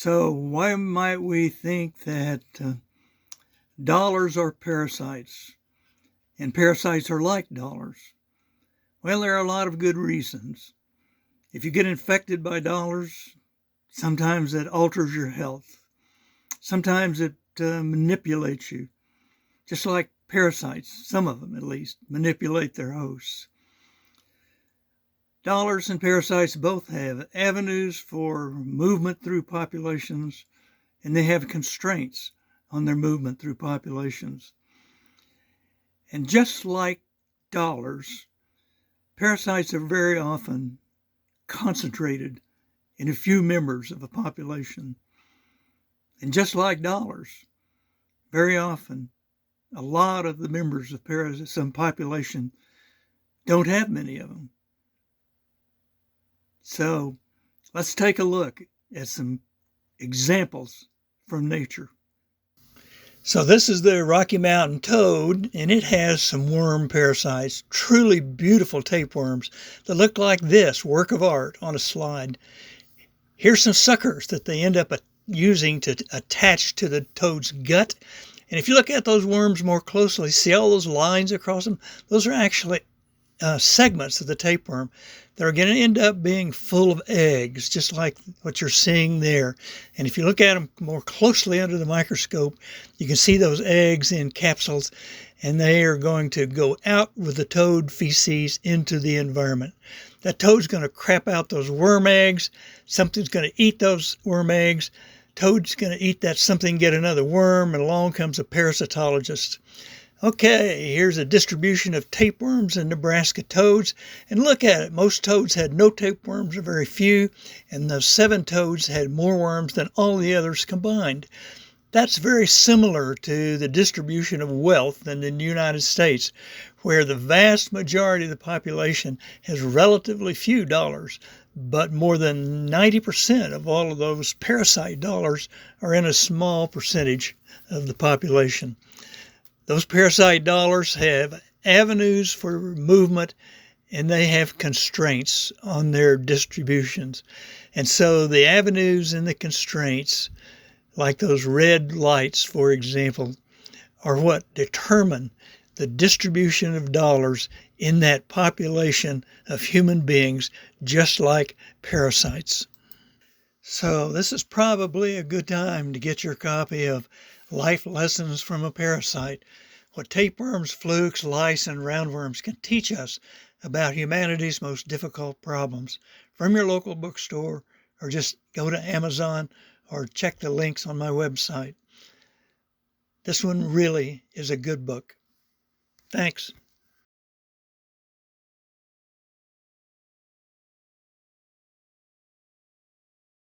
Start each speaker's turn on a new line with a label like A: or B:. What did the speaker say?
A: So why might we think that dollars are parasites and parasites are like dollars? Well, there are a lot of good reasons. If you get infected by dollars, sometimes it alters your health. Sometimes it manipulates you, just like parasites, some of them at least, manipulate their hosts. Dollars and parasites both have avenues for movement through populations, and they have constraints on their movement through populations. And just like dollars, parasites are very often concentrated in a few members of a population. And just like dollars, very often, a lot of the members of some population don't have many of them. So let's take a look at some examples from nature. So this is the Rocky Mountain toad, and it has some worm parasites, truly beautiful tapeworms that look like this, work of art on a slide. Here's some suckers that they end up using to attach to the toad's gut. And if you look at those worms more closely, see all those lines across them? Those are actually segments of the tapeworm that are going to end up being full of eggs, just like what you're seeing there. And if you look at them more closely under the microscope, you can see those eggs in capsules, and they are going to go out with the toad feces into the environment. That toad's going to crap out those worm eggs. Something's going to eat those worm eggs. Toad's going to eat that something, get another worm, and along comes a parasitologist. Okay, here's a distribution of tapeworms in Nebraska toads, and look at it. Most toads had no tapeworms, or very few, and the 7 toads had more worms than all the others combined. That's very similar to the distribution of wealth in the United States, where the vast majority of the population has relatively few dollars, but more than 90% of all of those parasite dollars are in a small percentage of the population. Those parasite dollars have avenues for movement, and they have constraints on their distributions. And so the avenues and the constraints, like those red lights, for example, are what determine the distribution of dollars in that population of human beings, just like parasites. So this is probably a good time to get your copy of Life Lessons from a Parasite, what tapeworms, flukes, lice, and roundworms can teach us about humanity's most difficult problems, from your local bookstore, or just go to Amazon or check the links on my website. This one really is a good book. Thanks.